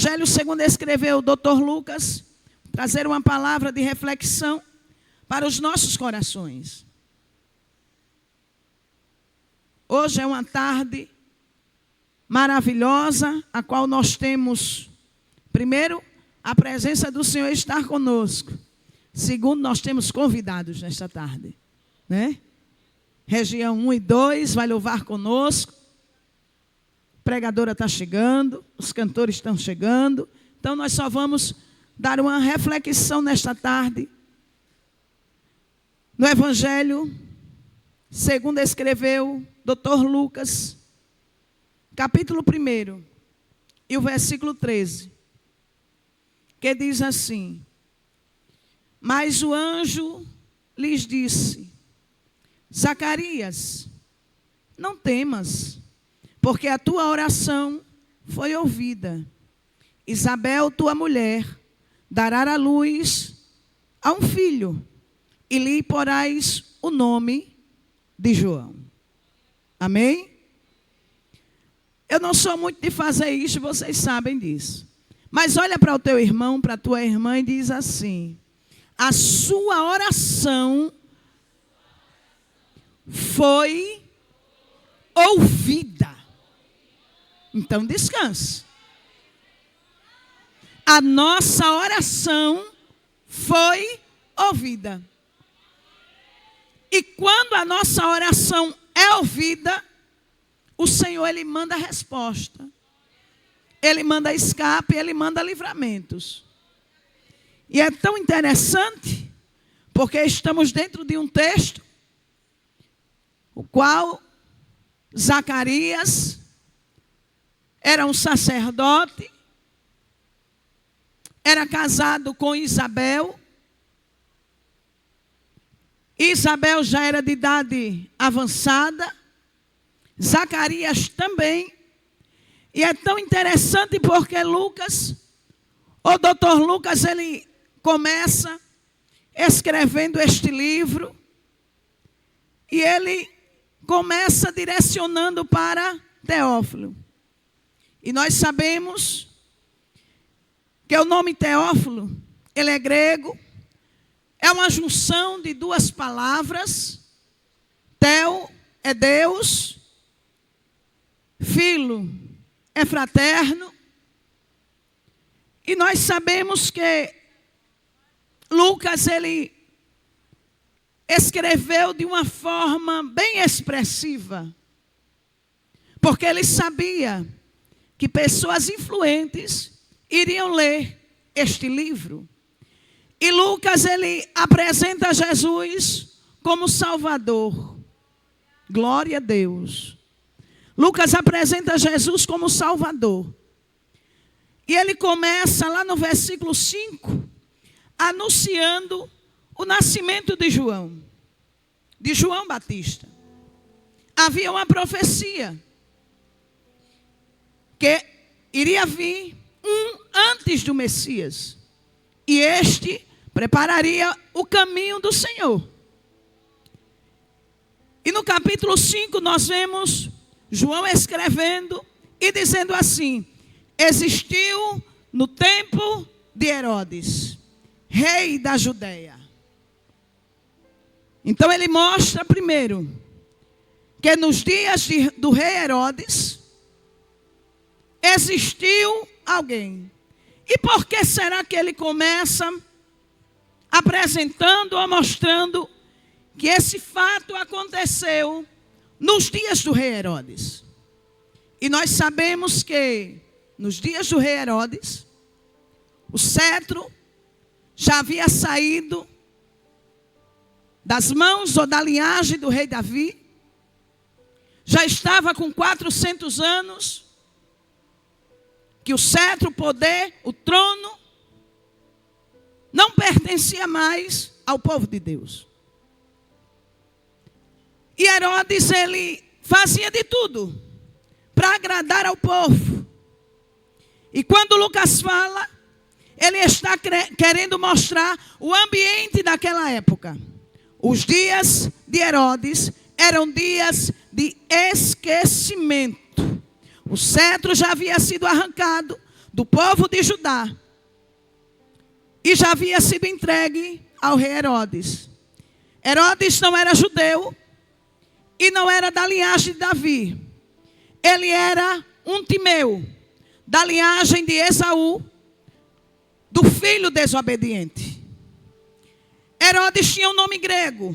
Evangelho segundo escreveu o Dr. Lucas, trazer uma palavra de reflexão para os nossos corações. Hoje é uma tarde maravilhosa, a qual nós temos, primeiro, a presença do Senhor estar conosco. Segundo, nós temos convidados nesta tarde, né? Região 1 e 2 vai louvar conosco. A pregadora está chegando, os cantores estão chegando. Então nós só vamos dar uma reflexão nesta tarde. No Evangelho, segundo escreveu Dr. Lucas, capítulo 1, e o versículo 13, que diz assim: mas o anjo lhes disse: Zacarias, não temas, porque a tua oração foi ouvida. Isabel, tua mulher, dará à luz a um filho, e lhe porás o nome de João. Amém? Eu não sou muito de fazer isso, vocês sabem disso. Mas olha para o teu irmão, para a tua irmã e diz assim: a sua oração foi ouvida. Então descanse. A nossa oração foi ouvida. E quando a nossa oração é ouvida, o Senhor, Ele manda resposta. Ele manda escape, Ele manda livramentos. E é tão interessante, porque estamos dentro de um texto, o qual Zacarias era um sacerdote, era casado com Isabel. Isabel já era de idade avançada, Zacarias também. E é tão interessante porque Lucas, o Dr. Lucas, ele começa escrevendo este livro e ele começa direcionando para Teófilo. E nós sabemos que o nome Teófilo, ele é grego, é uma junção de duas palavras. Teo é Deus, filo é fraterno. E nós sabemos que Lucas, ele escreveu de uma forma bem expressiva, porque ele sabia que pessoas influentes iriam ler este livro. E Lucas, ele apresenta Jesus como Salvador. Glória a Deus. Lucas apresenta Jesus como Salvador. E ele começa lá no versículo 5, anunciando o nascimento de João Batista. Havia uma profecia que iria vir antes do Messias. E este prepararia o caminho do Senhor. E no capítulo 5 nós vemos João escrevendo e dizendo assim: existiu no tempo de Herodes, rei da Judeia. Então ele mostra primeiro que nos dias do rei Herodes existiu alguém. E por que será que ele começa apresentando ou mostrando que esse fato aconteceu nos dias do rei Herodes? E nós sabemos que nos dias do rei Herodes, o cetro já havia saído das mãos ou da linhagem do rei Davi. Já estava com 400 anos que o cetro, o poder, o trono não pertencia mais ao povo de Deus. E Herodes, ele fazia de tudo para agradar ao povo. E quando Lucas fala, ele está querendo mostrar o ambiente daquela época. Os dias de Herodes eram dias de esquecimento. O cetro já havia sido arrancado, do povo de Judá. E já havia sido entregue ao rei Herodes. Herodes não era judeu e não era da linhagem de Davi. Ele era um timeu, da linhagem de Esaú, do filho desobediente. Herodes tinha um nome grego.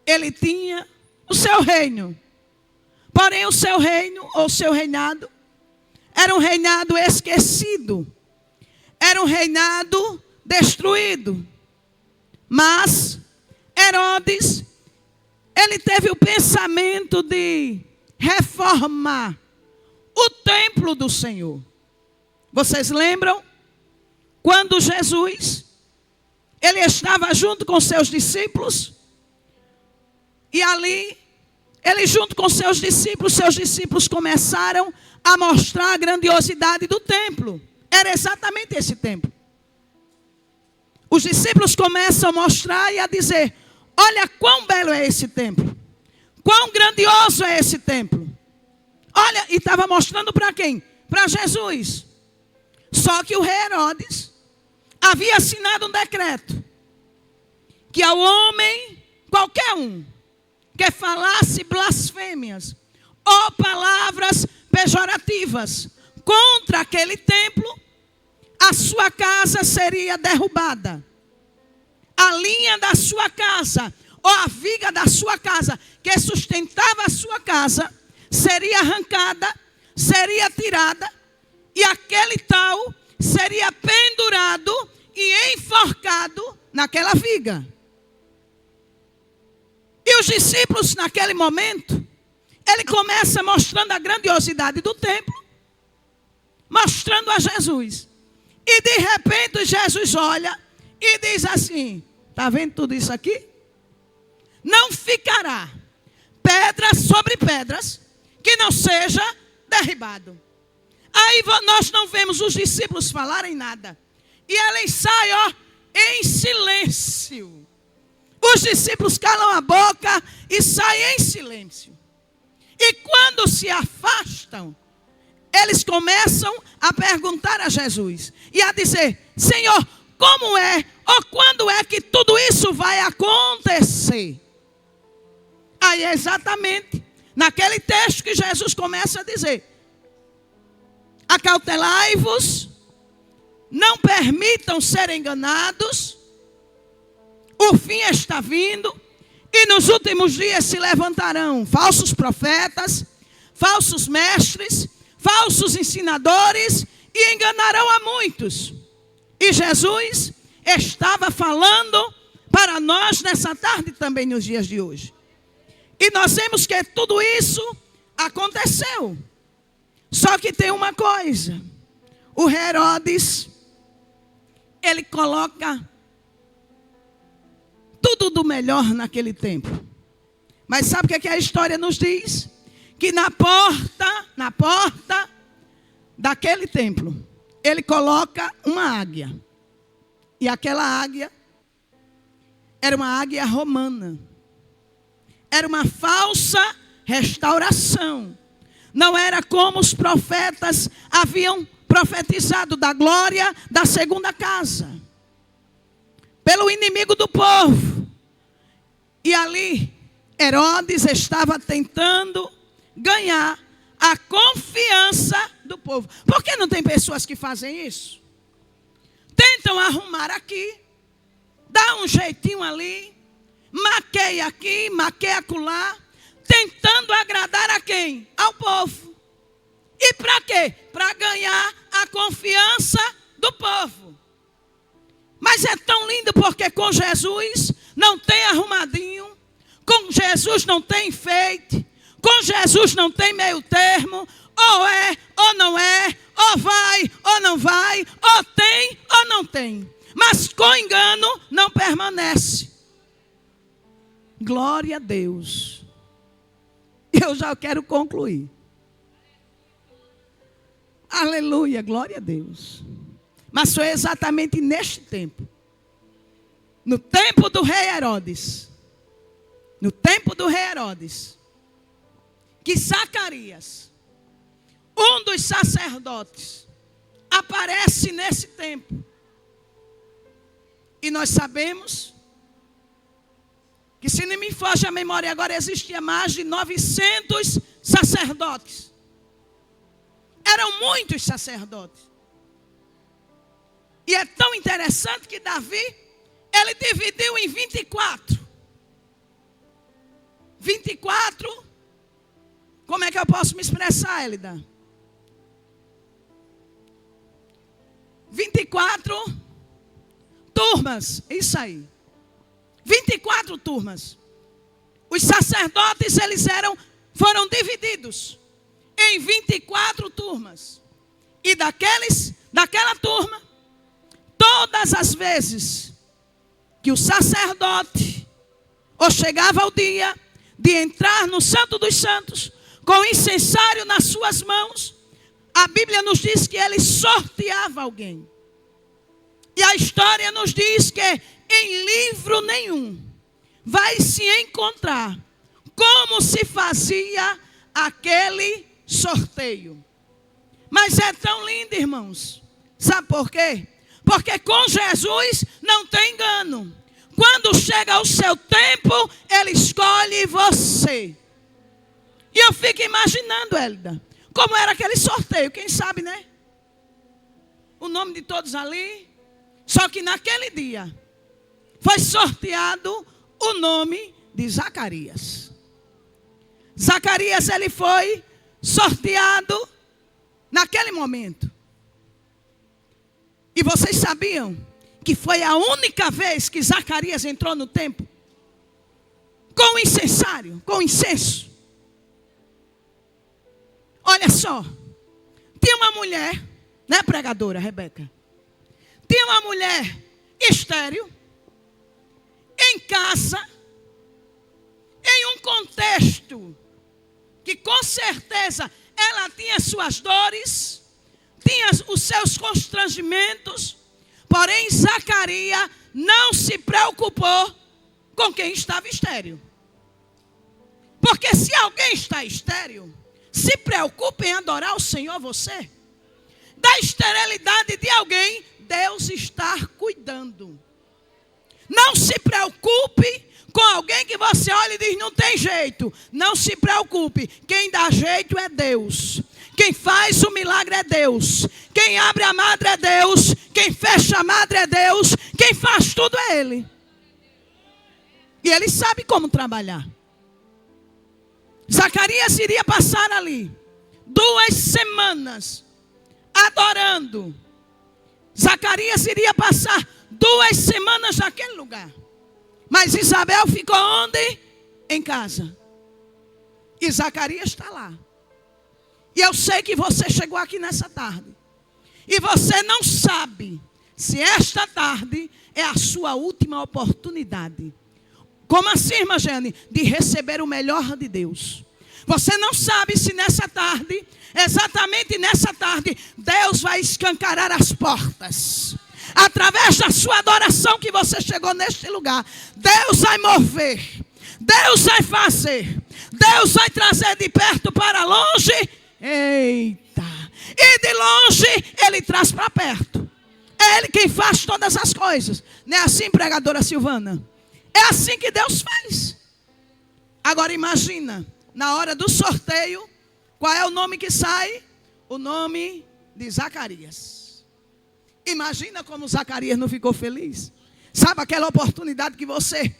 Ele tinha o seu reino. Porém, o seu reino, ou seu reinado, era um reinado esquecido. Era um reinado destruído. Mas Herodes, ele teve o pensamento de reformar o templo do Senhor. Vocês lembram? Quando Jesus, ele estava junto com seus discípulos. E ali, ele junto com seus discípulos começaram a mostrar a grandiosidade do templo. Era exatamente esse templo. Os discípulos começam a mostrar e a dizer: olha quão belo é esse templo. Quão grandioso é esse templo. Olha, e estava mostrando para quem? Para Jesus. Só que o rei Herodes havia assinado um decreto que ao homem, qualquer um, que falasse blasfêmias ou palavras pejorativas contra aquele templo, a sua casa seria derrubada. A linha da sua casa, ou a viga da sua casa, que sustentava a sua casa, seria arrancada, seria tirada, e aquele tal seria pendurado e enforcado naquela viga. E os discípulos, naquele momento, ele começa mostrando a grandiosidade do templo, mostrando a Jesus. E de repente Jesus olha e diz assim: está vendo tudo isso aqui? Não ficará pedras sobre pedras que não seja derribado. Aí nós não vemos os discípulos falarem nada. E eles saem, em silêncio. Os discípulos calam a boca e saem em silêncio. E quando se afastam, eles começam a perguntar a Jesus e a dizer: Senhor, como é ou quando é que tudo isso vai acontecer? Aí é exatamente naquele texto que Jesus começa a dizer: acautelai-vos, não permitam ser enganados, o fim está vindo, e nos últimos dias se levantarão falsos profetas, falsos mestres, falsos ensinadores, e enganarão a muitos. E Jesus estava falando para nós nessa tarde também, nos dias de hoje. E nós vemos que tudo isso aconteceu. Só que tem uma coisa: o rei Herodes, ele coloca tudo do melhor naquele tempo. Mas sabe o que a história nos diz? Que na porta daquele templo, ele coloca uma águia. E aquela águia era uma águia romana. Era uma falsa restauração. Não era como os profetas haviam profetizado da glória da segunda casa. Pelo inimigo do povo. E ali, Herodes estava tentando ganhar a confiança do povo. Por que não tem pessoas que fazem isso? Tentam arrumar aqui, dá um jeitinho ali, maqueia aqui, maqueia acolá, tentando agradar a quem? Ao povo. E para quê? Para ganhar a confiança do povo. Mas é tão lindo porque com Jesus não tem arrumadinho, com Jesus não tem enfeite, com Jesus não tem meio termo, ou é ou não é, ou vai ou não vai, ou tem ou não tem. Mas com engano não permanece. Glória a Deus. Eu já quero concluir. Aleluia, glória a Deus. Mas foi exatamente neste tempo, no tempo do rei Herodes, que Zacarias, um dos sacerdotes aparece nesse tempo. E nós sabemos que, se não me foge a memória, agora existia mais de 900 sacerdotes. Eram muitos sacerdotes. E é tão interessante que Davi, ele dividiu em 24. 24, como é que eu posso me expressar, Elida? 24 turmas, isso aí. 24 turmas. Os sacerdotes, foram divididos em 24 turmas. E daquela turma, todas as vezes que o sacerdote, ou chegava o dia de entrar no Santo dos Santos, com o incensário nas suas mãos, a Bíblia nos diz que ele sorteava alguém. E a história nos diz que em livro nenhum vai se encontrar como se fazia aquele sorteio. Mas é tão lindo, irmãos. Sabe por quê? Porque com Jesus não tem engano. Quando chega o seu tempo, ele escolhe você. E eu fico imaginando, Hélida, como era aquele sorteio. Quem sabe, né? O nome de todos ali. Só que naquele dia foi sorteado o nome de Zacarias. Zacarias, ele foi sorteado naquele momento. E vocês sabiam que foi a única vez que Zacarias entrou no templo com o incensário, com o incenso. Olha só, tinha uma mulher, né, pregadora Rebeca? Tinha uma mulher estéril, em casa, em um contexto que com certeza ela tinha suas dores, tinha os seus constrangimentos, porém Zacarias não se preocupou com quem estava estéril. Porque se alguém está estéril, se preocupe em adorar o Senhor você. Da esterilidade de alguém, Deus está cuidando. Não se preocupe com alguém que você olha e diz, não tem jeito. Não se preocupe. Quem dá jeito é Deus. Quem faz o milagre é Deus. Quem abre a madre é Deus. Quem fecha a madre é Deus. Quem faz tudo é Ele. E Ele sabe como trabalhar. Zacarias iria passar ali 2 semanas adorando. Zacarias iria passar 2 semanas naquele lugar. Mas Isabel ficou onde? Em casa. E Zacarias está lá. E eu sei que você chegou aqui nessa tarde. E você não sabe se esta tarde é a sua última oportunidade. Como assim, irmã Jane? De receber o melhor de Deus. Você não sabe se nessa tarde, exatamente nessa tarde, Deus vai escancarar as portas. Através da sua adoração que você chegou neste lugar, Deus vai mover, Deus vai fazer, Deus vai trazer de perto para longe. Eita! E de longe Ele traz para perto. É Ele quem faz todas as coisas. Não é assim, pregadora Silvana? É assim que Deus faz. Agora imagina, na hora do sorteio, qual é o nome que sai? O nome de Zacarias. Imagina como Zacarias não ficou feliz. Sabe aquela oportunidade que você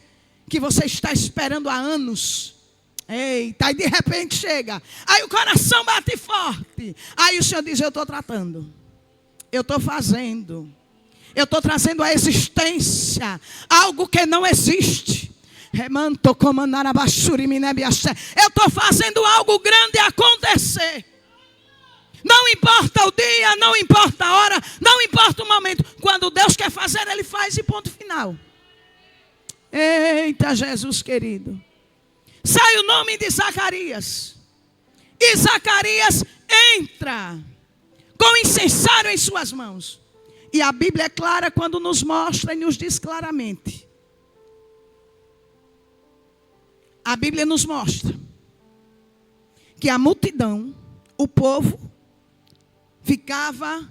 está esperando há anos? Eita, e de repente chega. Aí o coração bate forte. Aí o Senhor diz, eu estou tratando. Eu estou fazendo. Eu estou trazendo à existência algo que não existe. Eu estou fazendo algo grande acontecer. Não importa o dia, não importa a hora, não importa o momento. Quando Deus quer fazer, Ele faz e ponto final. Eita, Jesus querido. Sai o nome de Zacarias. E Zacarias entra com o incensário em suas mãos. E a Bíblia é clara quando nos mostra e nos diz claramente. A Bíblia nos mostra que a multidão, o povo, ficava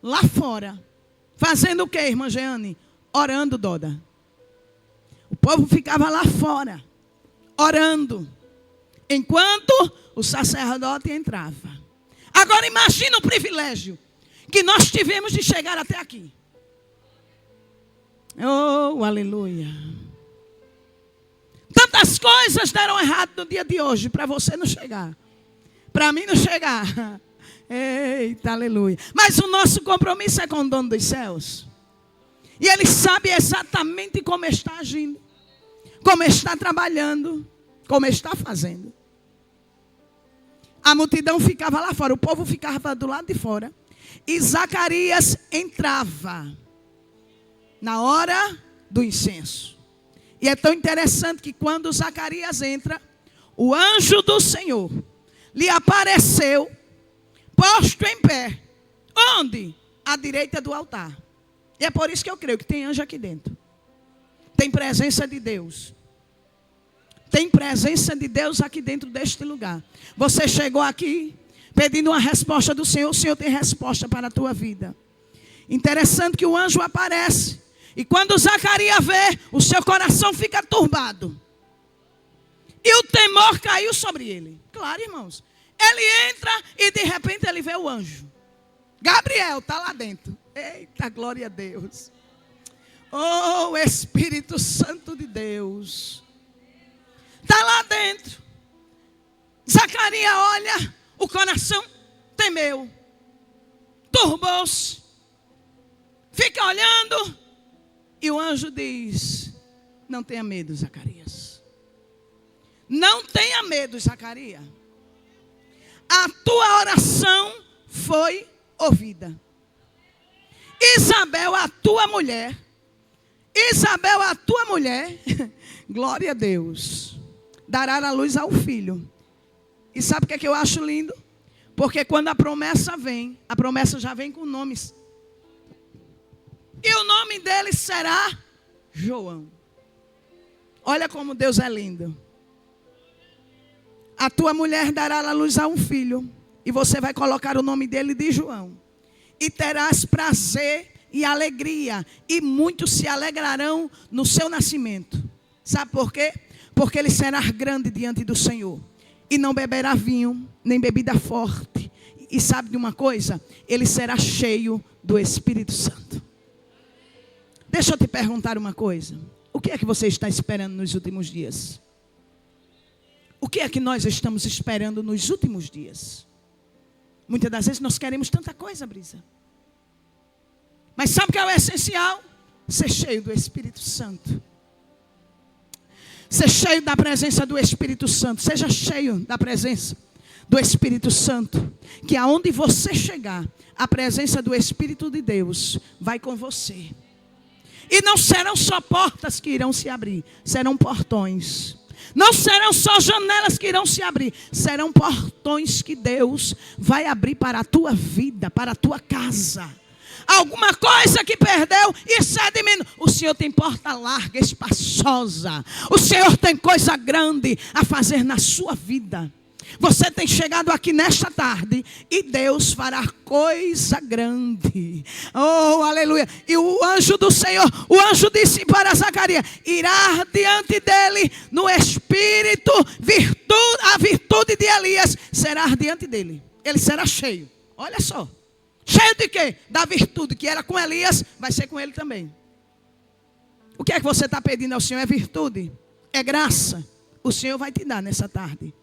lá fora. Fazendo o que, irmã Jeane? Orando, Doda. O povo ficava lá fora, orando, enquanto o sacerdote entrava. Agora imagina o privilégio que nós tivemos de chegar até aqui. Oh, aleluia. Tantas coisas deram errado no dia de hoje para você não chegar. Para mim não chegar. Eita, aleluia. Mas o nosso compromisso é com o dono dos céus. E ele sabe exatamente como está agindo, como está trabalhando, como está fazendo. A multidão ficava lá fora, o povo ficava do lado de fora. E Zacarias entrava na hora do incenso. E é tão interessante que quando Zacarias entra, o anjo do Senhor lhe apareceu, posto em pé. Onde? À direita do altar. E é por isso que eu creio que tem anjo aqui dentro. Tem presença de Deus. Tem presença de Deus aqui dentro deste lugar. Você chegou aqui pedindo uma resposta do Senhor. O Senhor tem resposta para a tua vida. Interessante que o anjo aparece. E quando Zacarias vê, o seu coração fica turbado. E o temor caiu sobre ele. Claro, irmãos. Ele entra e de repente ele vê o anjo. Gabriel está lá dentro. Eita, glória a Deus. Oh, Espírito Santo de Deus. Está lá dentro. Zacarias olha, o coração temeu. Turbou-se. Fica olhando. E o anjo diz: não tenha medo, Zacarias. Não tenha medo, Zacarias. A tua oração foi ouvida. Isabel, a tua mulher, glória a Deus, dará a luz ao filho. E sabe o que é que eu acho lindo? Porque quando a promessa vem, a promessa já vem com nomes. E o nome dele será João. Olha como Deus é lindo. A tua mulher dará a luz a um filho. E você vai colocar o nome dele de João. E terás prazer e alegria. E muitos se alegrarão no seu nascimento. Sabe por quê? Porque ele será grande diante do Senhor. E não beberá vinho, nem bebida forte. E sabe de uma coisa? Ele será cheio do Espírito Santo. Deixa eu te perguntar uma coisa. O que é que você está esperando nos últimos dias? O que é que nós estamos esperando nos últimos dias? Muitas das vezes nós queremos tanta coisa, Brisa. Mas sabe o que é o essencial? Ser cheio do Espírito Santo. Ser cheio da presença do Espírito Santo. Seja cheio da presença do Espírito Santo. Que aonde você chegar, a presença do Espírito de Deus vai com você. E não serão só portas que irão se abrir, serão portões. Não serão só janelas que irão se abrir, serão portões que Deus vai abrir para a tua vida, para a tua casa. Alguma coisa que perdeu, isso é de menos. O Senhor tem porta larga, espaçosa. O Senhor tem coisa grande a fazer na sua vida. Você tem chegado aqui nesta tarde e Deus fará coisa grande. Oh, aleluia. E o anjo do Senhor, o anjo disse para Zacarias: irá diante dele no espírito, a virtude de Elias será diante dele. Ele será cheio. Olha só. Cheio de quê? Da virtude que era com Elias, vai ser com ele também. O que é que você está pedindo ao Senhor? É virtude? É graça? O Senhor vai te dar nessa tarde.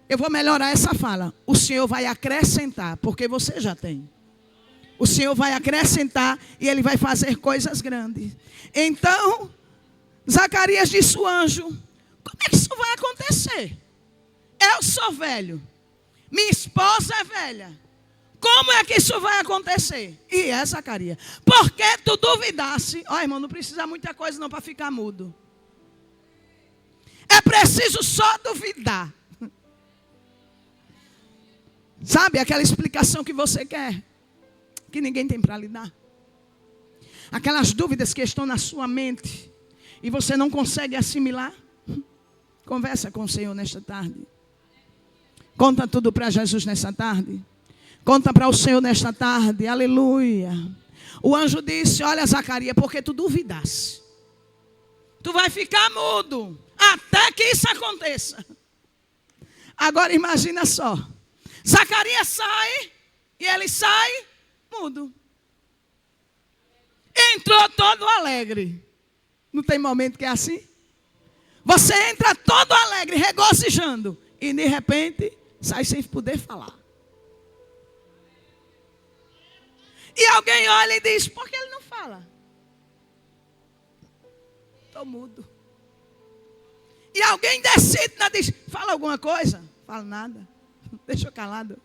Eu vou melhorar essa fala. O Senhor vai acrescentar, porque você já tem. O Senhor vai acrescentar e Ele vai fazer coisas grandes. Então, Zacarias disse ao anjo: como é que isso vai acontecer? Eu sou velho. Minha esposa é velha. Como é que isso vai acontecer? E é, Zacarias, porque tu duvidasse. Ó, irmão, não precisa muita coisa não para ficar mudo. É preciso só duvidar. Sabe aquela explicação que você quer, que ninguém tem para lhe dar? Aquelas dúvidas que estão na sua mente e você não consegue assimilar? Conversa com o Senhor nesta tarde. Conta tudo para Jesus nessa tarde. Conta para o Senhor nesta tarde. Aleluia. O anjo disse: olha, Zacarias, porque tu duvidaste. Tu vai ficar mudo até que isso aconteça. Agora imagina só. Zacarias sai e ele sai mudo. Entrou todo alegre. Não tem momento que é assim? Você entra todo alegre, regozijando. E de repente, sai sem poder falar. E alguém olha e diz: por que ele não fala? Estou mudo. E alguém decide, diz: fala alguma coisa? Fala nada. Deixa eu calado.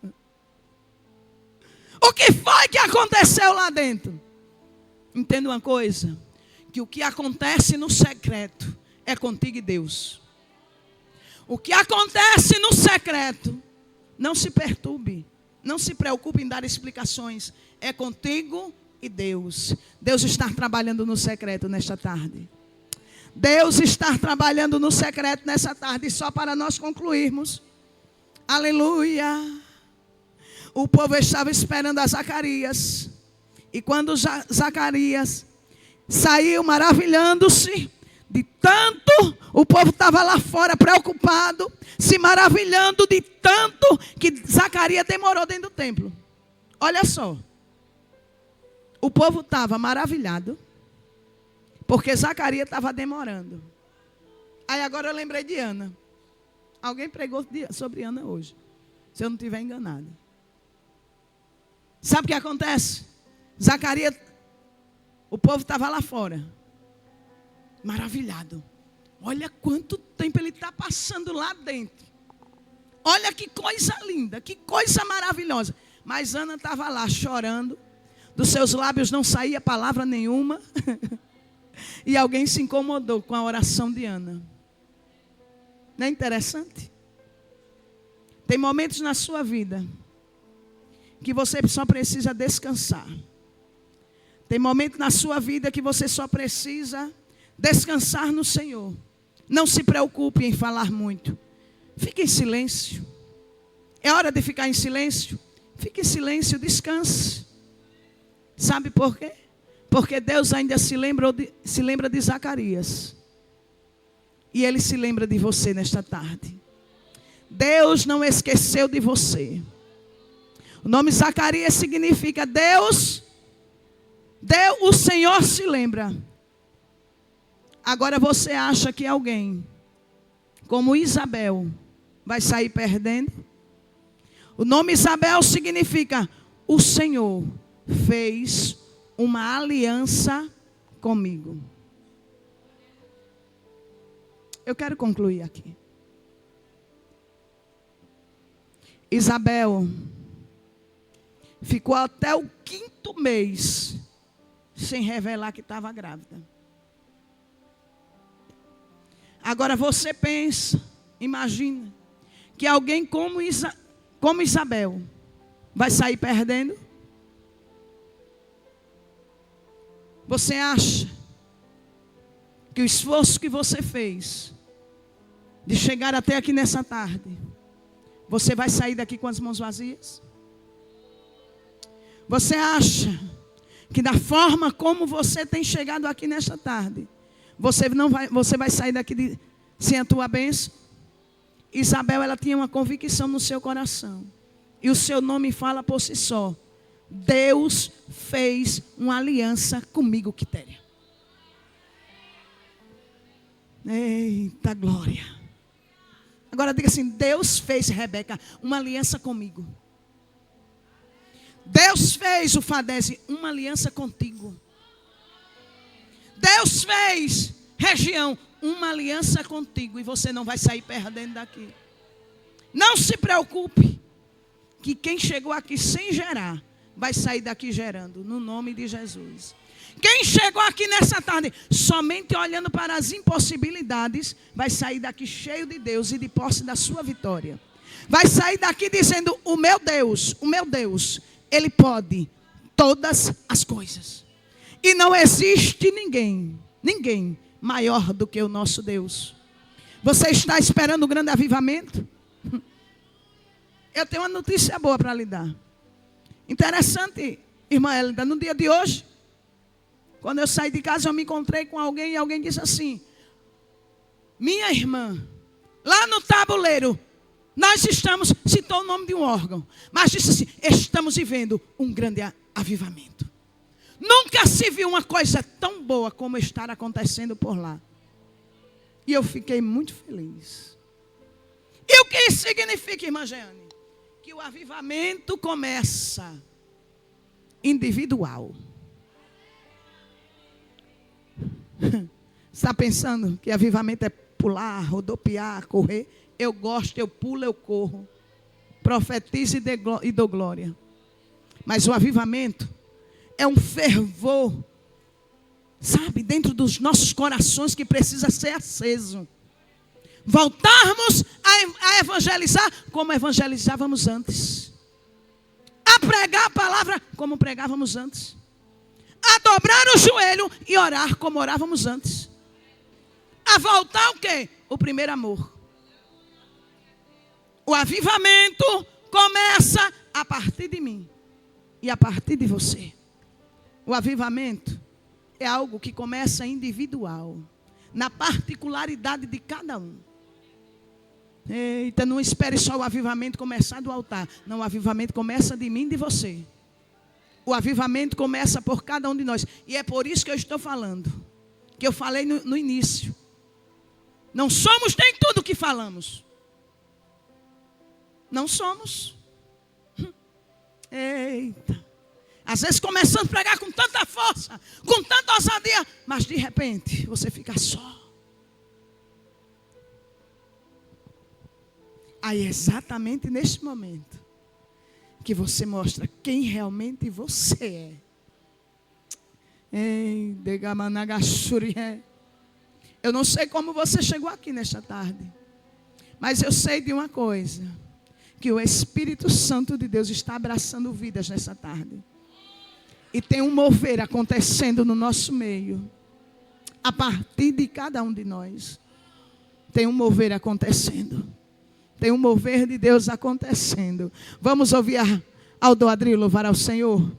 O que foi que aconteceu lá dentro? Entenda uma coisa. Que o que acontece no secreto é contigo e Deus. O que acontece no secreto, não se perturbe. Não se preocupe em dar explicações. É contigo e Deus. Deus está trabalhando no secreto nesta tarde. Deus está trabalhando no secreto nessa tarde. E só para nós concluirmos. Aleluia. O povo estava esperando a Zacarias. E quando Zacarias saiu maravilhando-se de tanto, o povo estava lá fora preocupado, se maravilhando de tanto que Zacarias demorou dentro do templo. Olha só. O povo estava maravilhado, porque Zacarias estava demorando. Aí agora eu lembrei de Ana. Alguém pregou sobre Ana hoje, se eu não estiver enganado. Sabe o que acontece? Zacarias, o povo estava lá fora, maravilhado. Olha quanto tempo ele está passando lá dentro. Olha que coisa linda, que coisa maravilhosa. Mas Ana estava lá chorando. Dos seus lábios não saía palavra nenhuma. E alguém se incomodou com a oração de Ana. Não é interessante? Tem momentos na sua vida que você só precisa descansar. Tem momentos na sua vida que você só precisa descansar no Senhor. Não se preocupe em falar muito. Fique em silêncio. É hora de ficar em silêncio? Fique em silêncio, descanse. Sabe por quê? Porque Deus ainda se lembra de Zacarias. E Ele se lembra de você nesta tarde. Deus não esqueceu de você. O nome Zacarias significa Deus, o Senhor se lembra. Agora você acha que alguém como Isabel vai sair perdendo? O nome Isabel significa o Senhor fez uma aliança comigo. Eu quero concluir aqui. Isabel ficou até o 5º mês sem revelar que estava grávida. Agora você pensa, imagina, que alguém como Isabel vai sair perdendo? Você acha que o esforço que você fez de chegar até aqui nessa tarde, você vai sair daqui com as mãos vazias? Você acha que da forma como você tem chegado aqui nesta tarde, você vai sair daqui sem a tua bênção? Isabel, ela tinha uma convicção no seu coração. E o seu nome fala por si só. Deus fez uma aliança comigo, Quitéria. Eita glória. Agora diga assim: Deus fez, Rebeca, uma aliança comigo. Deus fez, o Fadese, uma aliança contigo. Deus fez, região, uma aliança contigo. E você não vai sair perdendo daqui. Não se preocupe, que quem chegou aqui sem gerar, vai sair daqui gerando, no nome de Jesus. Quem chegou aqui nessa tarde, somente olhando para as impossibilidades, vai sair daqui cheio de Deus e de posse da sua vitória. Vai sair daqui dizendo: o meu Deus, Ele pode todas as coisas. E não existe ninguém maior do que o nosso Deus. Você está esperando um grande avivamento? Eu tenho uma notícia boa para lhe dar. Interessante, irmã Hélida, no dia de hoje, quando eu saí de casa, eu me encontrei com alguém e alguém disse assim: minha irmã, lá no tabuleiro, nós estamos, citou o nome de um órgão, mas disse assim: estamos vivendo um grande avivamento. Nunca se viu uma coisa tão boa como estar acontecendo por lá. E eu fiquei muito feliz. E o que isso significa, irmã Jeane? Que o avivamento começa individual. Está pensando que avivamento é pular, rodopiar, correr? Eu gosto, eu pulo, eu corro. Profetizo e dou glória. Mas o avivamento é um fervor, sabe, dentro dos nossos corações que precisa ser aceso. Voltarmos a evangelizar como evangelizávamos antes. A pregar a palavra como pregávamos antes. A dobrar o joelho e orar como orávamos antes. A voltar o quê? O primeiro amor. O avivamento começa a partir de mim e a partir de você. O avivamento é algo que começa individual, na particularidade de cada um. Eita, não espere só o avivamento começar do altar. Não, o avivamento começa de mim e de você. O avivamento começa por cada um de nós. E é por isso que eu estou falando, que eu falei no início. Não somos nem tudo o que falamos. Não somos. Eita. Às vezes começamos a pregar com tanta força, com tanta ousadia, mas de repente você fica só. Aí exatamente neste momento que você mostra quem realmente você é. Eu não sei como você chegou aqui nesta tarde, mas eu sei de uma coisa, que o Espírito Santo de Deus está abraçando vidas nessa tarde. E tem um mover acontecendo no nosso meio. A partir de cada um de nós. Tem um mover acontecendo. Tem um mover de Deus acontecendo. Vamos ouvir Aldo Adri louvar ao Senhor.